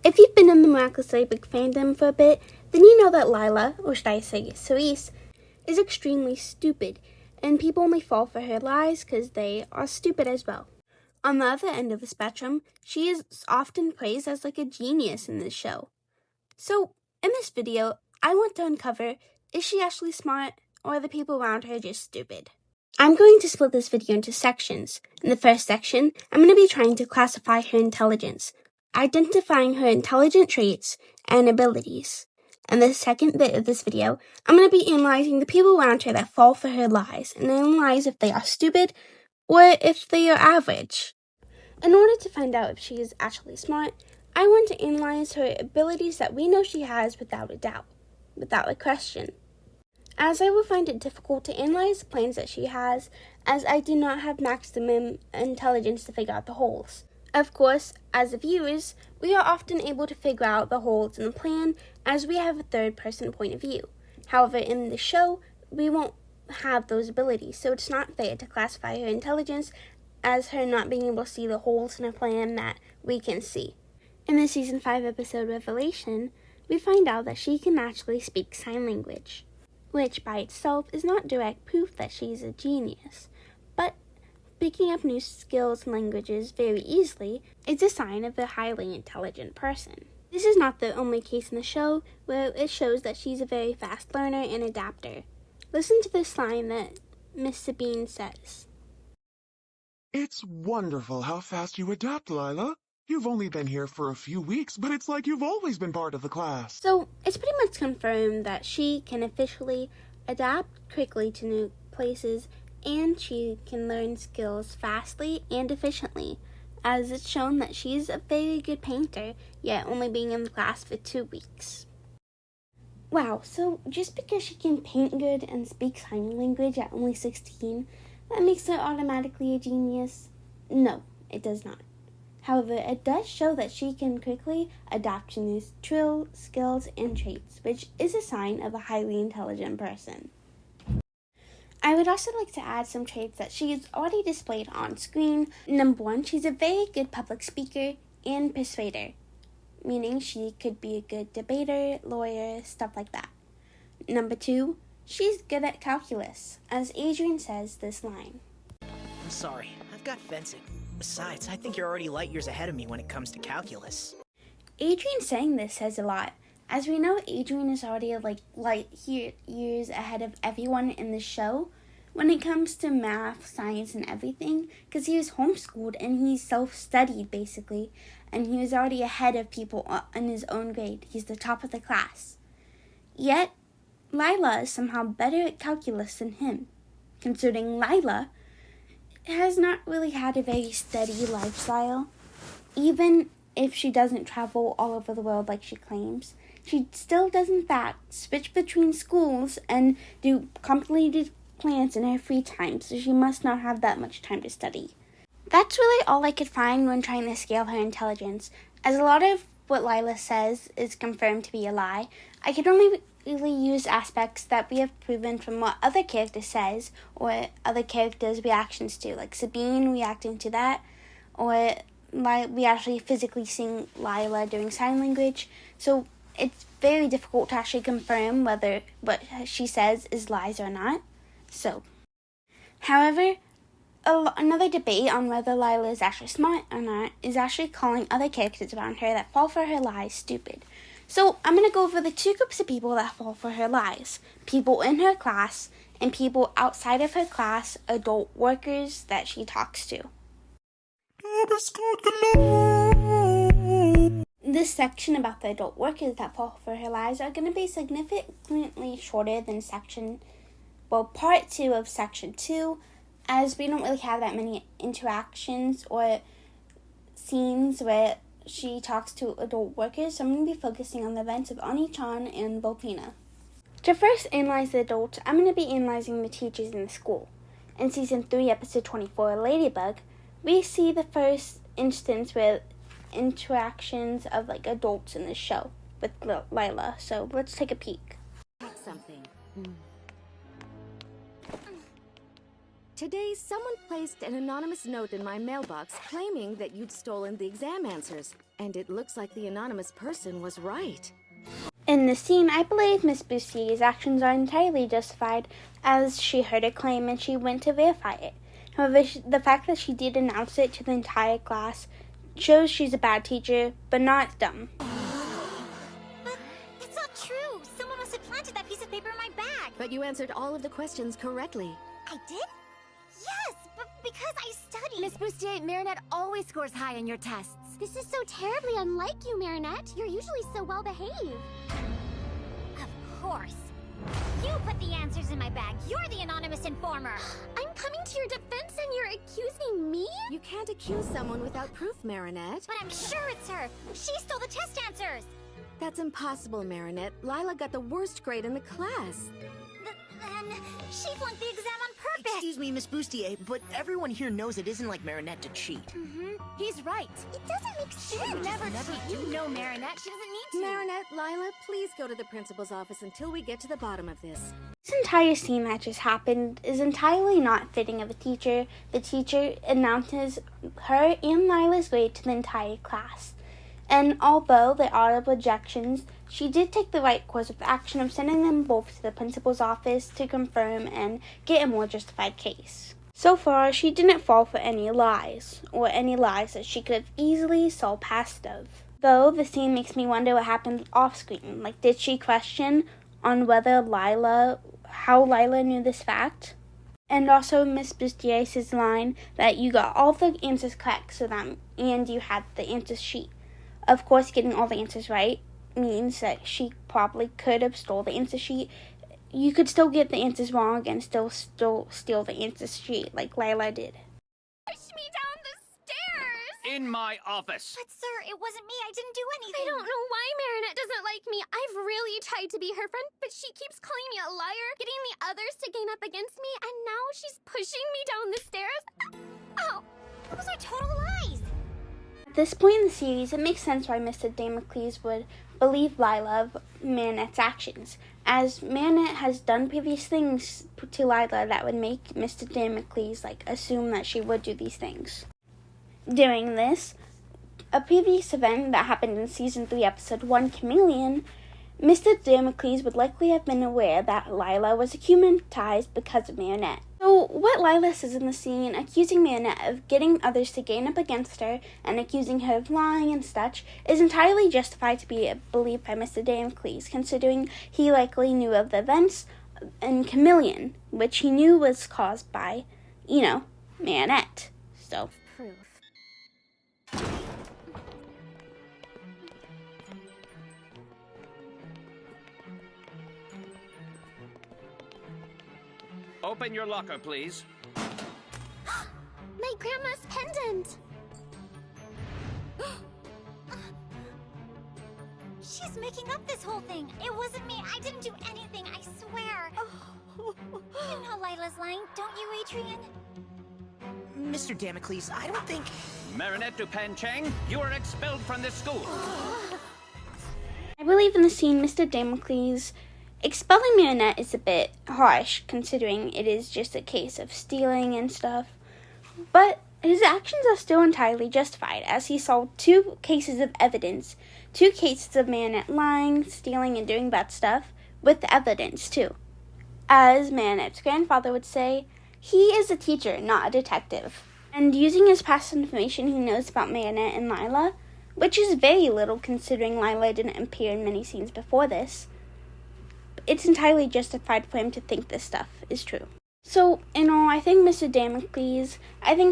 If you've been in the Miraculously Big fandom for a bit, then you know that Lila, or should I say Cerise, is extremely stupid, and people may fall for her lies because they are stupid as well. On the other end of the spectrum, she is often praised as like a genius in this show. So, in this video, I want to uncover, is she actually smart, or are the people around her just stupid? I'm going to split this video into sections. In the first section, I'm going to be trying to classify her intelligence, identifying her intelligent traits and abilities. In the second bit of this video, I'm going to be analyzing the people around her that fall for her lies and analyze if they are stupid or if they are average. In order to find out if she is actually smart, I want to analyze her abilities that we know she has without a doubt, without a question. As I will find it difficult to analyze the plans that she has, as I do not have maximum intelligence to figure out the holes. Of course, as the viewers, we are often able to figure out the holes in the plan as we have a third-person point of view. However, in the show, we won't have those abilities, so it's not fair to classify her intelligence as her not being able to see the holes in a plan that we can see. In the Season 5 episode Revelation, we find out that she can actually speak sign language, which by itself is not direct proof that she's a genius, but picking up new skills and languages very easily is a sign of a highly intelligent person. This is not the only case in the show where it shows that she's a very fast learner and adapter. Listen to this line that Miss Sabine says. It's wonderful how fast you adapt, Lila. You've only been here for a few weeks, but it's like you've always been part of the class. So, it's pretty much confirmed that she can officially adapt quickly to new places, and she can learn skills fastly and efficiently, as it's shown that she's a very good painter, yet only being in the class for 2 weeks. Wow, so just because she can paint good and speak sign language at only 16, that makes her automatically a genius? No, it does not. However, it does show that she can quickly adapt to new skills, and traits, which is a sign of a highly intelligent person. I would also like to add some traits that she has already displayed on screen. Number 1, she's a very good public speaker and persuader, meaning she could be a good debater, lawyer, stuff like that. Number 2, she's good at calculus, as Adrian says this line. I'm sorry, I've got fencing. Besides, I think you're already light years ahead of me when it comes to calculus. Adrian saying this says a lot, as we know Adrian is already light years ahead of everyone in the show when it comes to math, science, and everything, because he was homeschooled and he self-studied basically, and he was already ahead of people in his own grade. He's the top of the class. Yet, Lila is somehow better at calculus than him, considering Lila has not really had a very steady lifestyle. Even if she doesn't travel all over the world like she claims, she still does in fact switch between schools and do complicated plans in her free time, so she must not have that much time to study. That's really all I could find when trying to scale her intelligence, as a lot of what Lila says is confirmed to be a lie. I could only really use aspects that we have proven from what other characters says or other characters' reactions to, like Sabine reacting to that, or we actually physically seeing Lila doing sign language. So it's very difficult to actually confirm whether what she says is lies or not. So, however, another debate on whether Lila is actually smart or not is actually calling other characters around her that fall for her lies stupid. So I'm going to go over the 2 groups of people that fall for her lies. People in her class and people outside of her class, adult workers that she talks to. This section about the adult workers that fall for her lies are going to be significantly shorter than part 2 of section 2, as we don't really have that many interactions or scenes where she talks to adult workers, so I'm going to be focusing on the events of Ani-chan and Volpina. To first analyze the adults, I'm going to be analyzing the teachers in the school. In Season 3, Episode 24, Ladybug, we see the first instance with interactions of adults in the show with Lila, so let's take a peek. Something. Today, someone placed an anonymous note in my mailbox claiming that you'd stolen the exam answers. And it looks like the anonymous person was right. In this scene, I believe Miss Boustier's actions are entirely justified, as she heard a claim and she went to verify it. However, the fact that she did announce it to the entire class shows she's a bad teacher, but not dumb. But it's not true. Someone must have planted that piece of paper in my bag. But you answered all of the questions correctly. I did? Yes, but because I studied. Miss Bustier, Marinette always scores high on your tests. This is so terribly unlike you, Marinette. You're usually so well behaved. Of course. You put the answers in my bag. You're the anonymous informer. I'm coming to your defense and you're accusing me? You can't accuse someone without proof, Marinette. But I'm sure it's her. She stole the test answers. That's impossible, Marinette. Lila got the worst grade in the class. Then she flunked the exam on purpose. Excuse me, Miss Bustier, but everyone here knows it isn't like Marinette to cheat. He's right. It doesn't make sense. Never cheat. You know Marinette. She doesn't need to. Marinette, Lila, please go to the principal's office until we get to the bottom of this. This entire scene that just happened is entirely not fitting of a teacher. The teacher announces her and Lila's grade to the entire class. And although there are objections, she did take the right course of action of sending them both to the principal's office to confirm and get a more justified case. So far, she didn't fall for any lies, or any lies that she could have easily saw past of. Though the scene makes me wonder what happened off screen. Like, did she question on how Lila knew this fact? And also Miss Bustier's line that you got all the answers correct, and you had the answer sheet. Of course, getting all the answers right means that she probably could have stole the answer sheet. You could still get the answers wrong and still steal the answer sheet like Lila did. Push me down the stairs. In my office. But sir, it wasn't me. I didn't do anything. I don't know why Marinette doesn't like me. I've really tried to be her friend, but she keeps calling me a liar, getting the others to gang up against me, and now she's pushing me down the stairs. Oh, Those are total lies. At this point in the series, it makes sense why Mr. Damocles would believe Lila of Marinette's actions, as Marinette has done previous things to Lila that would make Mr. Damocles assume that she would do these things. During this, a previous event that happened in Season 3, Episode 1, Chameleon, Mr. Damocles would likely have been aware that Lila was acclimatized because of Marinette. So, what Lila says in the scene, accusing Marinette of getting others to gang up against her and accusing her of lying and such, is entirely justified to be believed by Mr. Damocles, considering he likely knew of the events in Chameleon, which he knew was caused by, Marinette. So, proof. Open your locker, please. My grandma's pendant. She's making up this whole thing. It wasn't me. I didn't do anything. I swear. You know Lila's lying, don't you, Adrian? Mr. Damocles, I don't think... Marinette Dupin Chang, you are expelled from this school. I believe in the scene Mr. Damocles expelling Marinette is a bit harsh, considering it is just a case of stealing and stuff. But his actions are still entirely justified, as he saw 2 cases of evidence, 2 cases of Marinette lying, stealing, and doing bad stuff, with evidence too. As Marinette's grandfather would say, he is a teacher, not a detective. And using his past information he knows about Marinette and Lila, which is very little considering Lila didn't appear in many scenes before this, it's entirely justified for him to think this stuff is true. So, in all, I think Mr. Damocles,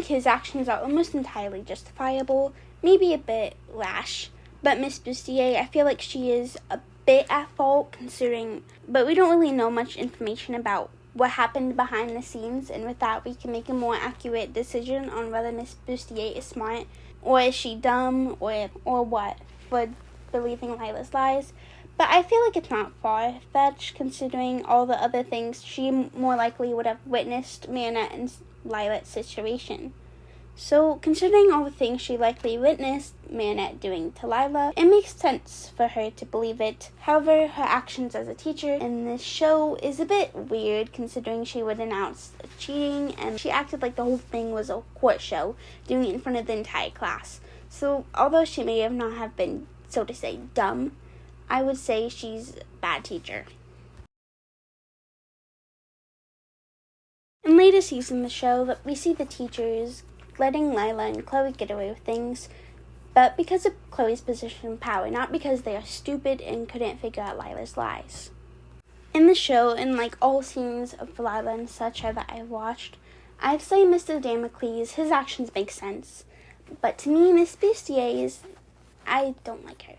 his actions are almost entirely justifiable, maybe a bit rash, but Miss Bustier, I feel like she is a bit at fault considering, but we don't really know much information about what happened behind the scenes, and with that we can make a more accurate decision on whether Miss Bustier is smart, or is she dumb, or what, for believing Lila's lies. But I feel like it's not far-fetched, considering all the other things she more likely would have witnessed Marinette and Lila's situation. So, considering all the things she likely witnessed Marinette doing to Lila, it makes sense for her to believe it. However, her actions as a teacher in this show is a bit weird, considering she would announce cheating, and she acted like the whole thing was a court show, doing it in front of the entire class. So although she may have not have been, so to say, dumb, I would say she's a bad teacher. In later seasons of the show, we see the teachers letting Lila and Chloe get away with things, but because of Chloe's position of power, not because they are stupid and couldn't figure out Lila's lies. In the show, in like all scenes of Lila and such that I've watched, I'd say Mr. Damocles, his actions make sense. But to me, Miss Bustier I don't like her.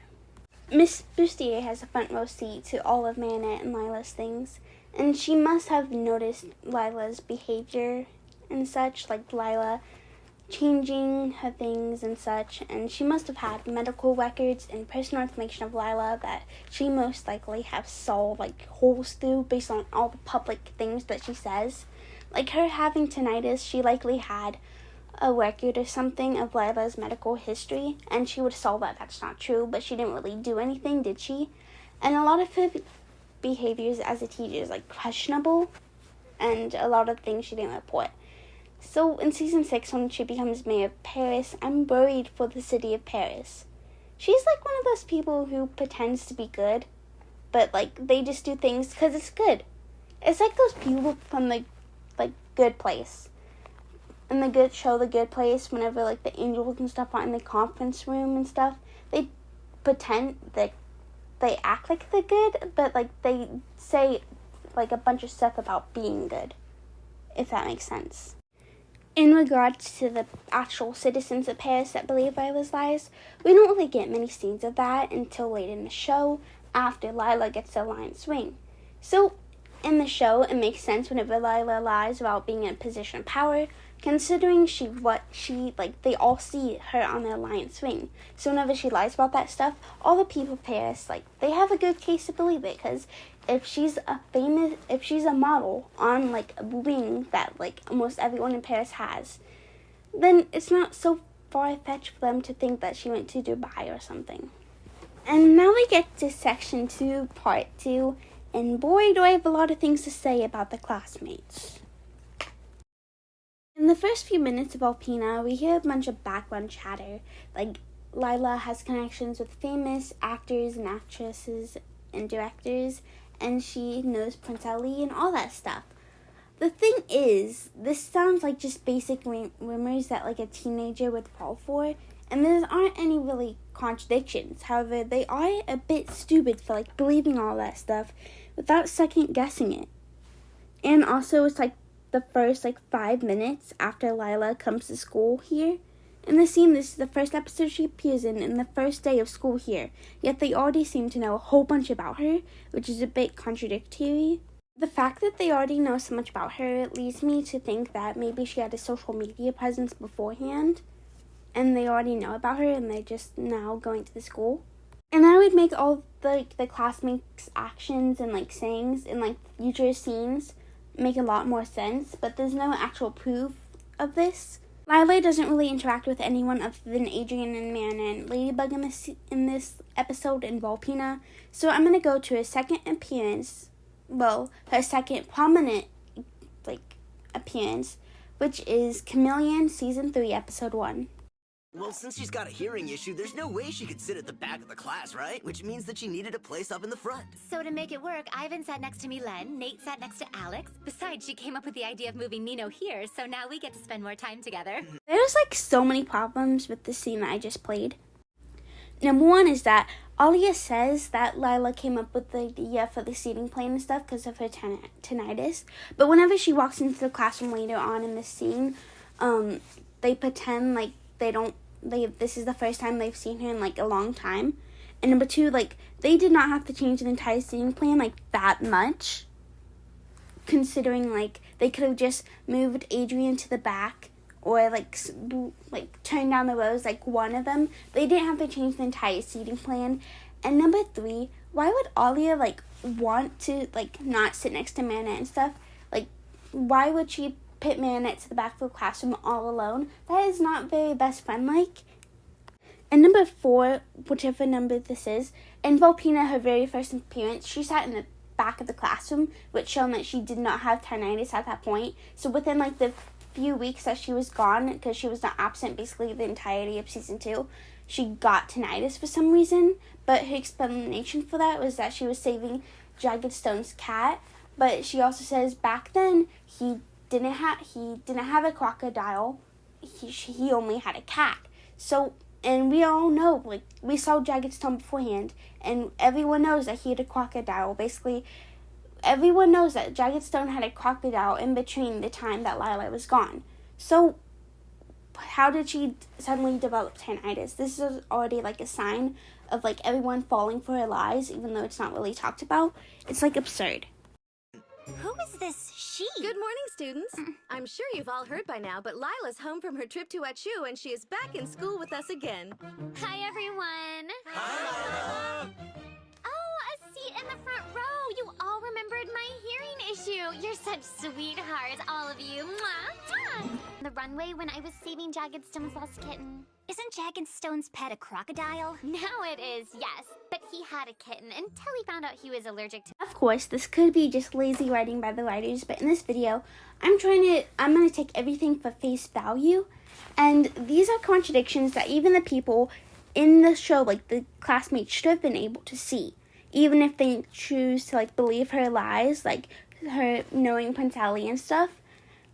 Miss Bustier has a front row seat to all of Marinette and Lila's things, and she must have noticed Lila's behavior and such, like Lila changing her things and such, and she must have had medical records and personal information of Lila that she most likely have saw like holes through based on all the public things that she says. Like her having tinnitus, she likely had a record or something of Lila's medical history, and she would have saw that that's not true, but she didn't really do anything, did she? And a lot of her behaviors as a teacher is like questionable, and a lot of things she didn't report. So in season 6, when she becomes mayor of Paris, I'm worried for the city of Paris. She's like one of those people who pretends to be good, but like they just do things because it's good. It's like those people from the like Good Place. In the good show, The Good Place, whenever like the angels and stuff are in the conference room and stuff, they pretend that they act like they're good, but like they say like a bunch of stuff about being good, if that makes sense. In regards to the actual citizens of Paris that believe Lila's lies, we don't really get many scenes of that until late in the show, after Lila gets the lion's wing. So, in the show, it makes sense whenever Lila lies about being in a position of power, considering they all see her on the lion's wing. So whenever she lies about that stuff, all the people of Paris, they have a good case to believe it, because if she's a model on like a wing that like almost everyone in Paris has, then it's not so far-fetched for them to think that she went to Dubai or something. And now we get to section 2, part 2, and boy do I have a lot of things to say about the classmates. In the first few minutes of Alpina, we hear a bunch of background chatter, like Lila has connections with famous actors and actresses and directors, and she knows Prince Ali and all that stuff. The thing is, this sounds like just basic rumors that like a teenager would fall for, and there aren't any really contradictions. However, they are a bit stupid for like believing all that stuff without second guessing it. And also, it's like the first 5 minutes after Lila comes to school here. In the scene, this is the first episode she appears in the first day of school here, yet they already seem to know a whole bunch about her, which is a bit contradictory. The fact that they already know so much about her leads me to think that maybe she had a social media presence beforehand, and they already know about her, and they're just now going to the school. And that would make all the classmates' actions and sayings in future scenes make a lot more sense, but there's no actual proof of this. Lila doesn't really interact with anyone other than Adrian and Marinette and Ladybug in this episode in Volpina, so I'm going to go to her second appearance, her second prominent appearance, which is Chameleon Season 3, Episode 1. Well, since she's got a hearing issue, there's no way she could sit at the back of the class, right? Which means that she needed a place up in the front. So to make it work, Ivan sat next to Milen, Nate sat next to Alex. Besides, she came up with the idea of moving Nino here, so now we get to spend more time together. There's so many problems with the scene that I just played. Number one is that Alia says that Lila came up with the idea for the seating plan and stuff because of her tinnitus. But whenever she walks into the classroom later on in the scene, they pretend like this is the first time they've seen her in a long time. And number two, they did not have to change the entire seating plan that much, considering they could have just moved Adrian to the back or turn down the rows one of them. They didn't have to change the entire seating plan. And number three, why would Alia want to not sit next to Marinette and stuff? Why would she put Marinette to the back of the classroom all alone? That is not very best friend-like. And number four, whichever number this is, in Volpina, her very first appearance, she sat in the back of the classroom, which showed that she did not have tinnitus at that point. So within the few weeks that she was gone, because she was not absent basically the entirety of season 2, she got tinnitus for some reason. But her explanation for that was that she was saving Jagged Stone's cat. But she also says back then he didn't have a crocodile. He only had a cat. So, and we all know, like, we saw Jagged Stone beforehand, and everyone knows that he had a crocodile. Basically, everyone knows that Jagged Stone had a crocodile in between the time that Lila was gone. So, how did she suddenly develop tinnitus? This is already like a sign of like everyone falling for her lies, even though it's not really talked about. It's like absurd. Who is this she? Good morning, students. I'm sure you've all heard by now, but Lila's home from her trip to Achu, and she is back in school with us again. Hi, everyone. Hi, oh, a seat in the front row. You all remembered my hearing issue. You're such sweethearts, all of you. Mwah, mwah. The runway when I was saving Jagged Stone's lost kitten. Isn't Jagged Stone's pet a crocodile? Now it is, yes. But he had a kitten until he found out he was allergic to. Of course, this could be just lazy writing by the writers, but in this video, I'm going to take everything for face value. And these are contradictions that even the people in the show, like the classmates, should have been able to see. Even if they choose to like believe her lies, like her knowing Pantali and stuff,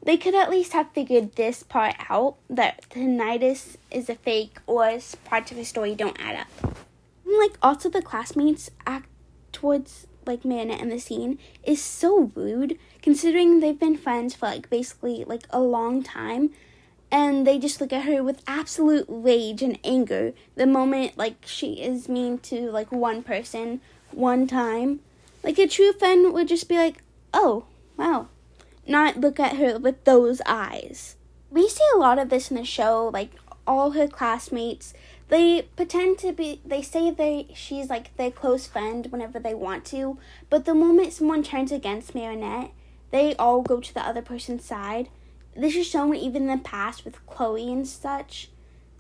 they could at least have figured this part out, that tinnitus is a fake or parts of the story don't add up. And like also the classmates act towards like Marinette in the scene is so rude, considering they've been friends for like basically like a long time, and they just look at her with absolute rage and anger the moment like she is mean to like one person one time. Like a true friend would just be like, oh wow, not look at her with those eyes. We see a lot of this in the show, like all her classmates, they say she's like their close friend whenever they want to, but the moment someone turns against Marinette, they all go to the other person's side. This is shown even in the past with Chloe and such.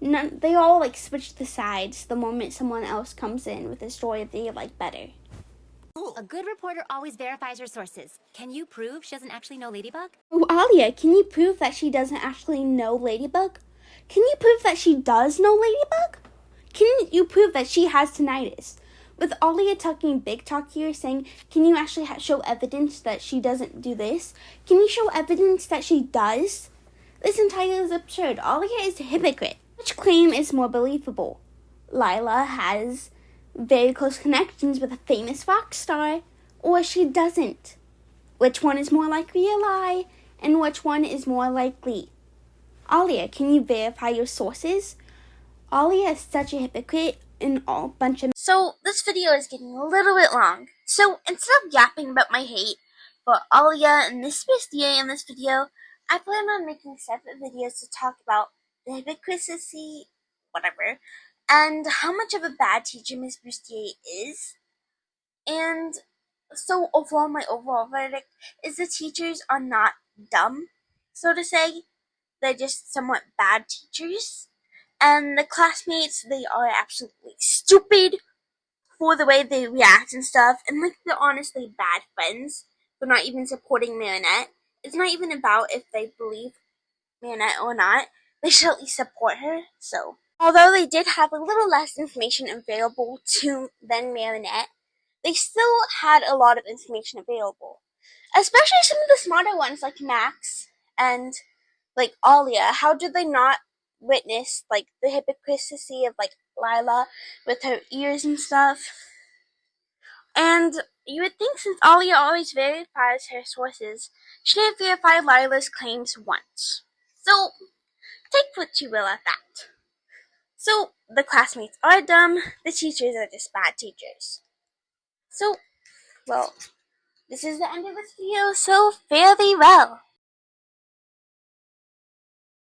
They all like switch the sides the moment someone else comes in with a story they like better. A good reporter always verifies her sources. Can you prove she doesn't actually know Ladybug? Oh, Alia, can you prove that she doesn't actually know Ladybug? Can you prove that she does know Ladybug? Can you prove that she has tinnitus? With Alia talking big talk here, saying, can you actually show evidence that she doesn't do this? Can you show evidence that she does? This entirely is absurd. Alia is a hypocrite. Which claim is more believable? Lila has very close connections with a famous rock star, or she doesn't. Which one is more likely a lie, and which one is more likely? Alia, can you verify your sources? Alia is such a hypocrite and all bunch of... So, this video is getting a little bit long. So, instead of yapping about my hate for Alia and this bustier in this video, I plan on making separate videos to talk about the hypocrisy, whatever, and how much of a bad teacher Miss Bustier is. And so overall, my overall verdict is the teachers are not dumb, so to say. They're just somewhat bad teachers. And the classmates, they are absolutely stupid for the way they react and stuff. And like, they're honestly bad friends for not even supporting Marinette. It's not even about if they believe Marinette or not. They should at least support her. So, although they did have a little less information available to than Marinette, they still had a lot of information available. Especially some of the smarter ones like Max and like Alia. How did they not witness like the hypocrisy of like Lila with her ears and stuff? And you would think since Alia always verifies her sources, she didn't verify Lila's claims once. So, take what you will at that. So, the classmates are dumb, the teachers are just bad teachers. So, well, this is the end of this video, so fare thee well.